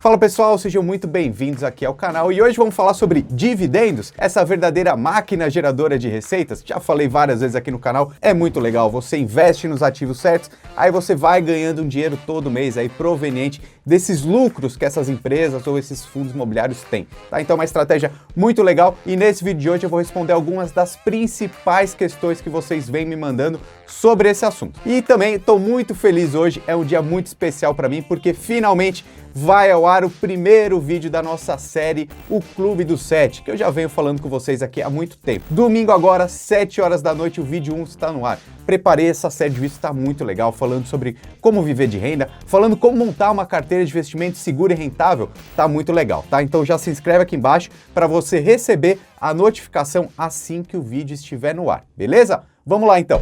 Fala pessoal, sejam muito bem-vindos aqui ao canal e hoje vamos falar sobre dividendos, essa verdadeira máquina geradora de receitas. Já falei várias vezes aqui no canal, é muito legal, você investe nos ativos certos, aí você vai ganhando um dinheiro todo mês aí proveniente desses lucros que essas empresas ou esses fundos imobiliários têm, tá? Então é uma estratégia muito legal e nesse vídeo de hoje eu vou responder algumas das principais questões que vocês vêm me mandando sobre esse assunto. E também estou muito feliz hoje, é um dia muito especial para mim porque finalmente vai ao ar o primeiro vídeo da nossa série O Clube do 7, que eu já venho falando com vocês aqui há muito tempo. Domingo agora, 7 horas da noite, o vídeo 1 está no ar. Preparei essa série de vídeos, está muito legal, falando sobre como viver de renda, falando como montar uma carteira de investimento segura e rentável, tá muito legal, tá? Então já se inscreve aqui embaixo para você receber a notificação assim que o vídeo estiver no ar, beleza? Vamos lá então!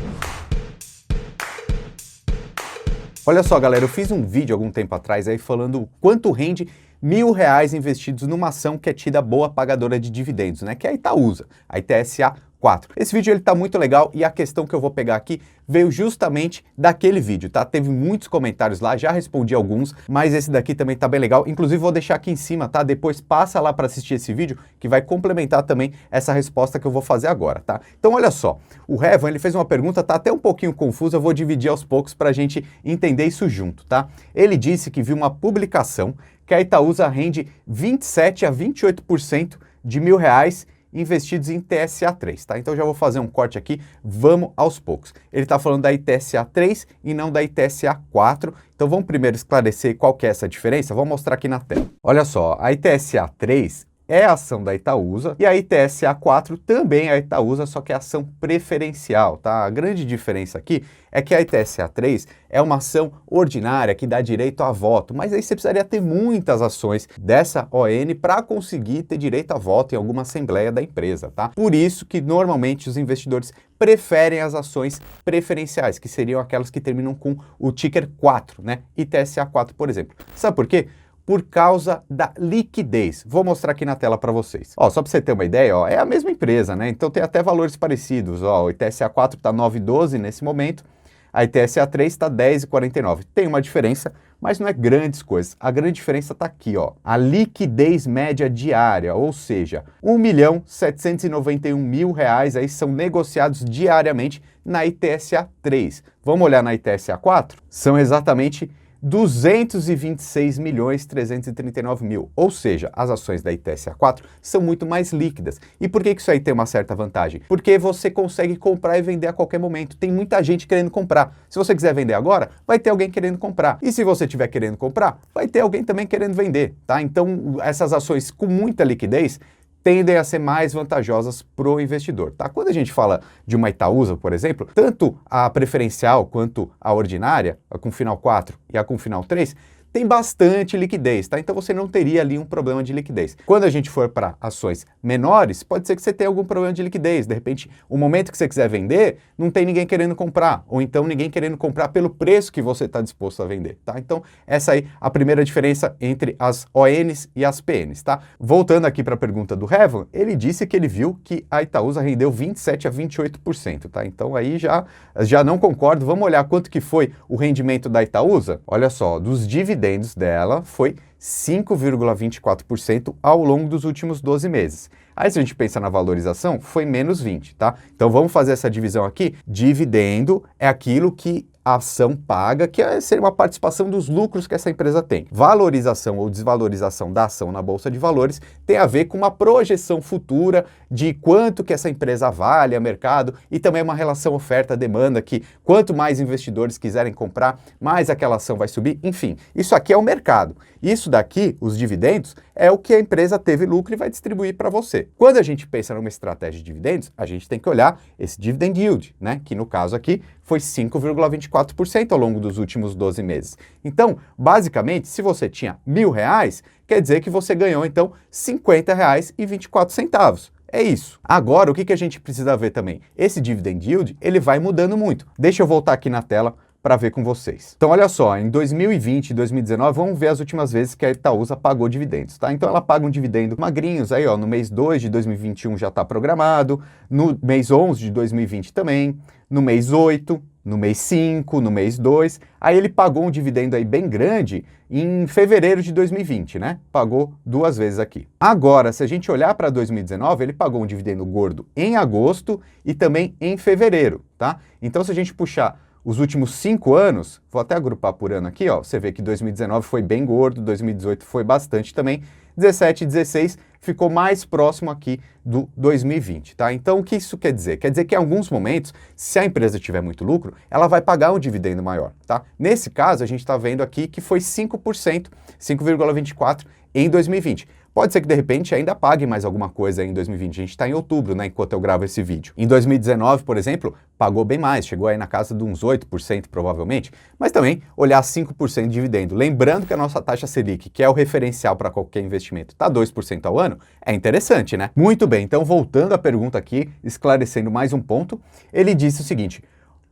Olha só, galera, eu fiz um vídeo algum tempo atrás aí falando quanto rende R$1.000 investidos numa ação que é tida boa pagadora de dividendos, né? Que é a Itaúsa, a ITSA 4. Esse vídeo ele tá muito legal e a questão que eu vou pegar aqui veio justamente daquele vídeo, tá? Teve muitos comentários lá, já respondi alguns, mas esse daqui também tá bem legal. Inclusive vou deixar aqui em cima, tá? Depois passa lá para assistir esse vídeo que vai complementar também essa resposta que eu vou fazer agora, tá? Então olha só, o Revan ele fez uma pergunta, tá até um pouquinho confusa, eu vou dividir aos poucos para a gente entender isso junto, tá? Ele disse que viu uma publicação que a Itaúsa rende 27 a 28% de R$1.000 investidos em TSA 3, tá? Então já vou fazer um corte aqui, vamos aos poucos. Ele está falando da ITSA 3 e não da ITSA 4, então vamos primeiro esclarecer qual que é essa diferença, vou mostrar aqui na tela. Olha só, a ITSA 3 é a ação da Itaúsa e a ITSA 4 também é a Itaúsa, só que é ação preferencial, tá? A grande diferença aqui é que a ITSA 3 é uma ação ordinária que dá direito a voto, mas aí você precisaria ter muitas ações dessa ON para conseguir ter direito a voto em alguma assembleia da empresa, tá? Por isso que normalmente os investidores preferem as ações preferenciais, que seriam aquelas que terminam com o ticker 4, né? ITSA 4, por exemplo. Sabe por quê? Por causa da liquidez. Vou mostrar aqui na tela para vocês. Ó, só para você ter uma ideia, ó, é a mesma empresa, né? Então tem até valores parecidos. Ó, o ITSA 4 está 9,12 nesse momento, a ITSA 3 está 10,49. Tem uma diferença, mas não é grandes coisas. A grande diferença está aqui, ó. A liquidez média diária, ou seja, R$1.791.000 aí são negociados diariamente na ITSA 3. Vamos olhar na ITSA 4? São exatamente 226.339.000, ou seja, as ações da ITSA 4 são muito mais líquidas. E por que isso aí tem uma certa vantagem? Porque você consegue comprar e vender a qualquer momento. Tem muita gente querendo comprar. Se você quiser vender agora, vai ter alguém querendo comprar. E se você estiver querendo comprar, vai ter alguém também querendo vender, tá? Então, essas ações com muita liquidez tendem a ser mais vantajosas para o investidor, tá? Quando a gente fala de uma Itaúsa, por exemplo, tanto a preferencial quanto a ordinária, a com final 4 e a com final 3, tem bastante liquidez, tá? Então você não teria ali um problema de liquidez. Quando a gente for para ações menores, pode ser que você tenha algum problema de liquidez. De repente, o momento que você quiser vender, não tem ninguém querendo comprar, ou então ninguém querendo comprar pelo preço que você está disposto a vender, tá? Então, essa aí é a primeira diferença entre as ONs e as PNs, tá? Voltando aqui para a pergunta do Revan, ele disse que ele viu que a Itaúsa rendeu 27 a 28%, tá? Então aí já não concordo. Vamos olhar quanto que foi o rendimento da Itaúsa? Olha só, dos dividendos dela foi 5,24% ao longo dos últimos 12 meses. Aí se a gente pensa na valorização, foi menos 20, tá? Então vamos fazer essa divisão aqui. Dividendo é aquilo que a ação paga, que seria uma participação dos lucros que essa empresa tem. Valorização ou desvalorização da ação na Bolsa de Valores tem a ver com uma projeção futura de quanto que essa empresa vale a mercado e também uma relação oferta-demanda, que quanto mais investidores quiserem comprar, mais aquela ação vai subir. Enfim, isso aqui é o mercado. Isso daqui, os dividendos, é o que a empresa teve lucro e vai distribuir para você. Quando a gente pensa numa estratégia de dividendos, a gente tem que olhar esse dividend yield, né? Que no caso aqui foi 5,24% ao longo dos últimos 12 meses. Então, basicamente, se você tinha R$1.000, quer dizer que você ganhou, então, R$50,24. É isso. Agora, o que a gente precisa ver também? Esse dividend yield, ele vai mudando muito. Deixa eu voltar aqui na tela para ver com vocês. Então, olha só, em 2020 e 2019, vamos ver as últimas vezes que a Itaúsa pagou dividendos, tá? Então, ela paga um dividendo magrinhos aí, ó, no mês 2 de 2021 já está programado, no mês 11 de 2020 também, no mês 8, no mês 5, no mês 2, aí ele pagou um dividendo aí bem grande em fevereiro de 2020, né? Pagou 2 vezes aqui. Agora, se a gente olhar para 2019, ele pagou um dividendo gordo em agosto e também em fevereiro, tá? Então, se a gente puxar os últimos 5 anos, vou até agrupar por ano aqui, ó, você vê que 2019 foi bem gordo, 2018 foi bastante também, 17 e 16 ficou mais próximo aqui do 2020, tá? Então, o que isso quer dizer? Quer dizer que em alguns momentos, se a empresa tiver muito lucro, ela vai pagar um dividendo maior, tá? Nesse caso, a gente está vendo aqui que foi 5%, 5,24% em 2020. Pode ser que, de repente, ainda pague mais alguma coisa aí em 2020. A gente está em outubro, né, enquanto eu gravo esse vídeo. Em 2019, por exemplo, pagou bem mais, chegou aí na casa de uns 8%, provavelmente, mas também olhar 5% de dividendo. Lembrando que a nossa taxa Selic, que é o referencial para qualquer investimento, está 2% ao ano, é interessante, né? Muito bem, então voltando à pergunta aqui, esclarecendo mais um ponto, ele disse o seguinte: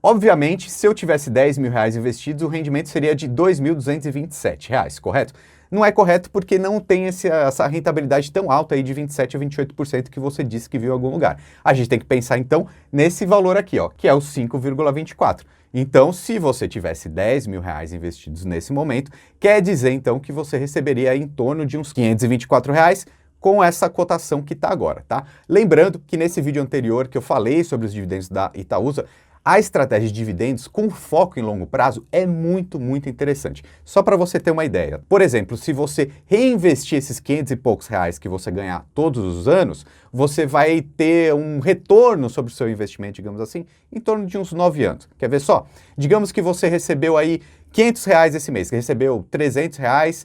obviamente, se eu tivesse 10 mil reais investidos, o rendimento seria de R$ 2.227, correto? Não é correto porque não tem essa rentabilidade tão alta aí de 27% a 28% que você disse que viu em algum lugar. A gente tem que pensar então nesse valor aqui, ó, que é o 5,24%. Então, se você tivesse 10 mil reais investidos nesse momento, quer dizer então que você receberia em torno de uns R$ 524 reais com essa cotação que está agora, tá? Lembrando que nesse vídeo anterior que eu falei sobre os dividendos da Itaúsa, a estratégia de dividendos com foco em longo prazo é muito interessante. Só para você ter uma ideia. Por exemplo, se você reinvestir esses 500 e poucos reais que você ganhar todos os anos, você vai ter um retorno sobre o seu investimento, digamos assim, em torno de uns 9 anos. Quer ver só? Digamos que você recebeu aí 500 reais esse mês, que recebeu 300 reais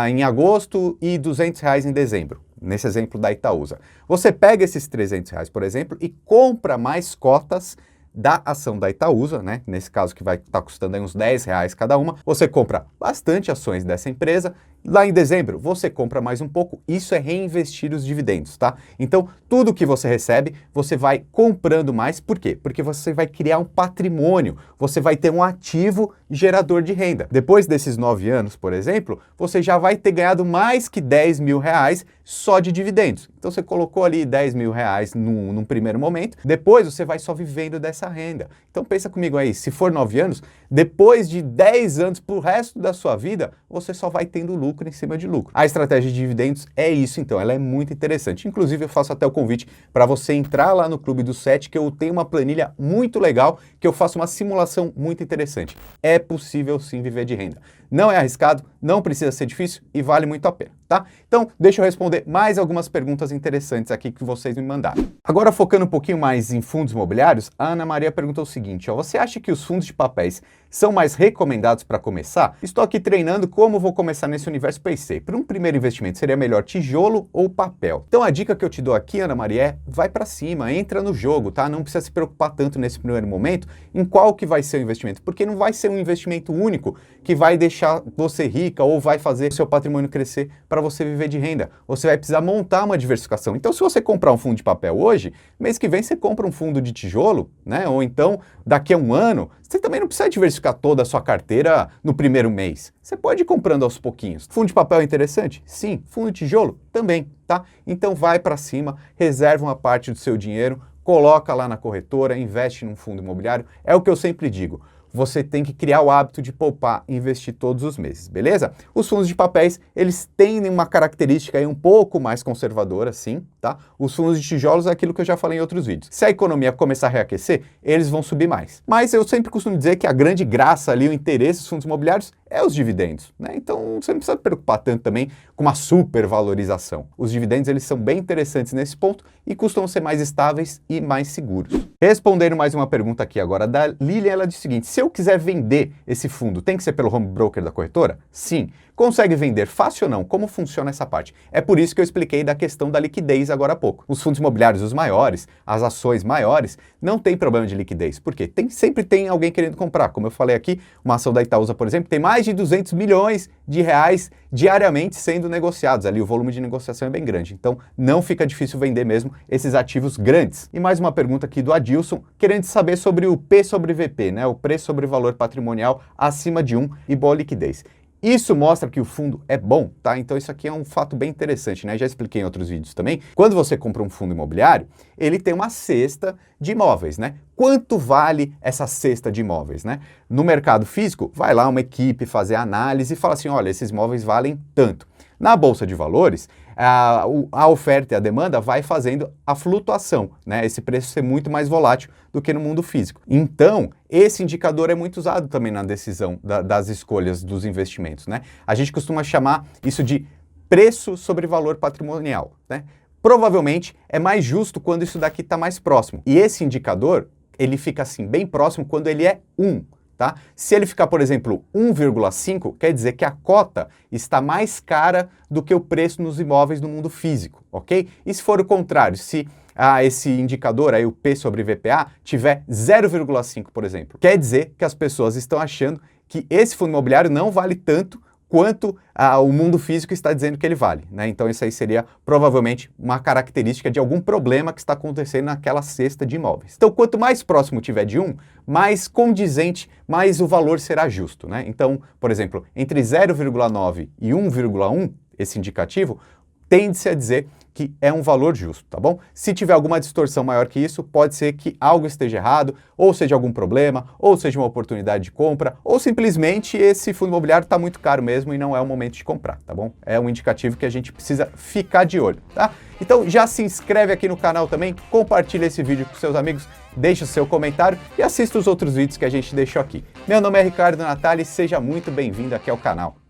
em agosto e 200 reais em dezembro. Nesse exemplo da Itaúsa. Você pega esses 300 reais, por exemplo, e compra mais cotas da ação da Itaúsa, né? Nesse caso que vai estar custando aí uns 10 reais cada uma, você compra bastante ações dessa empresa. Lá em dezembro, você compra mais um pouco, isso é reinvestir os dividendos, tá? Então, tudo que você recebe, você vai comprando mais, por quê? Porque você vai criar um patrimônio, você vai ter um ativo gerador de renda. Depois desses 9 anos, por exemplo, você já vai ter ganhado mais que 10 mil reais só de dividendos. Então, você colocou ali 10 mil reais num primeiro momento, depois você vai só vivendo dessa renda. Então, pensa comigo aí, se for 9 anos, depois de 10 anos pro resto da sua vida, você só vai tendo lucro em cima de lucro. A estratégia de dividendos é isso, então, ela é muito interessante. Inclusive, eu faço até o convite para você entrar lá no Clube do 7, que eu tenho uma planilha muito legal, que eu faço uma simulação muito interessante. É possível sim viver de renda. Não é arriscado, não precisa ser difícil e vale muito a pena, tá? Então, deixa eu responder mais algumas perguntas interessantes aqui que vocês me mandaram. Agora, focando um pouquinho mais em fundos imobiliários, a Ana Maria perguntou o seguinte, ó, você acha que os fundos de papéis são mais recomendados para começar? Estou aqui treinando como vou começar nesse universo, pensei. Para um primeiro investimento, seria melhor tijolo ou papel? Então, a dica que eu te dou aqui, Ana Maria, é vai para cima, entra no jogo, tá? Não precisa se preocupar tanto nesse primeiro momento em qual que vai ser o investimento, porque não vai ser um investimento único que vai deixar você rica ou vai fazer o seu patrimônio crescer para você viver de renda. Você vai precisar montar uma diversificação. Então, se você comprar um fundo de papel hoje, mês que vem você compra um fundo de tijolo, né? Ou então, daqui a um ano, você também não precisa diversificar toda a sua carteira no primeiro mês. Você pode ir comprando aos pouquinhos. Fundo de papel é interessante? Sim. Fundo de tijolo? Também, tá? Então, vai para cima, reserva uma parte do seu dinheiro, coloca lá na corretora, investe num fundo imobiliário. É o que eu sempre digo. Você tem que criar o hábito de poupar e investir todos os meses, beleza? Os fundos de papéis, eles têm uma característica aí um pouco mais conservadora, sim, tá? Os fundos de tijolos é aquilo que eu já falei em outros vídeos. Se a economia começar a reaquecer, eles vão subir mais. Mas eu sempre costumo dizer que a grande graça ali, o interesse dos fundos imobiliários é os dividendos, né? Então você não precisa se preocupar tanto também com uma supervalorização. Os dividendos, eles são bem interessantes nesse ponto e costumam ser mais estáveis e mais seguros. Respondendo mais uma pergunta aqui agora da Lilian, ela diz o seguinte, se eu quiser vender esse fundo, tem que ser pelo home broker da corretora? Sim. Consegue vender fácil ou não? Como funciona essa parte? É por isso que eu expliquei da questão da liquidez agora há pouco. Os fundos imobiliários, os maiores, as ações maiores, não tem problema de liquidez. Por quê? Sempre tem alguém querendo comprar. Como eu falei aqui, uma ação da Itaúsa, por exemplo, tem mais de 200 milhões de reais diariamente sendo negociados. Ali o volume de negociação é bem grande. Então, não fica difícil vender mesmo esses ativos grandes. E mais uma pergunta aqui do Adilson, querendo saber sobre o P sobre VP, né? O preço sobre valor patrimonial acima de 1 e boa liquidez. Isso mostra que o fundo é bom, tá? Então isso aqui é um fato bem interessante, né? Já expliquei em outros vídeos também. Quando você compra um fundo imobiliário, ele tem uma cesta de imóveis, né? Quanto vale essa cesta de imóveis, né? No mercado físico, vai lá uma equipe fazer análise e fala assim, olha, esses imóveis valem tanto. Na Bolsa de Valores, a oferta e a demanda vai fazendo a flutuação, né? Esse preço ser muito mais volátil do que no mundo físico. Então, esse indicador é muito usado também na decisão das escolhas dos investimentos, né? A gente costuma chamar isso de preço sobre valor patrimonial, né? Provavelmente é mais justo quando isso daqui está mais próximo. E esse indicador, ele fica assim, bem próximo quando ele é 1. Tá? Se ele ficar, por exemplo, 1,5, quer dizer que a cota está mais cara do que o preço nos imóveis no mundo físico, ok? E se for o contrário, se esse indicador, aí, o P sobre VPA, tiver 0,5, por exemplo, quer dizer que as pessoas estão achando que esse fundo imobiliário não vale tanto quanto o mundo físico está dizendo que ele vale, né? Então isso aí seria provavelmente uma característica de algum problema que está acontecendo naquela cesta de imóveis. Então quanto mais próximo tiver de 1, mais condizente, mais o valor será justo, né? Então, por exemplo, entre 0,9 e 1,1, esse indicativo, tende-se a dizer que é um valor justo, tá bom? Se tiver alguma distorção maior que isso, pode ser que algo esteja errado, ou seja algum problema, ou seja uma oportunidade de compra, ou simplesmente esse fundo imobiliário está muito caro mesmo e não é o momento de comprar, tá bom? É um indicativo que a gente precisa ficar de olho, tá? Então já se inscreve aqui no canal também, compartilha esse vídeo com seus amigos, deixa o seu comentário e assista os outros vídeos que a gente deixou aqui. Meu nome é Ricardo Natali, seja muito bem-vindo aqui ao canal.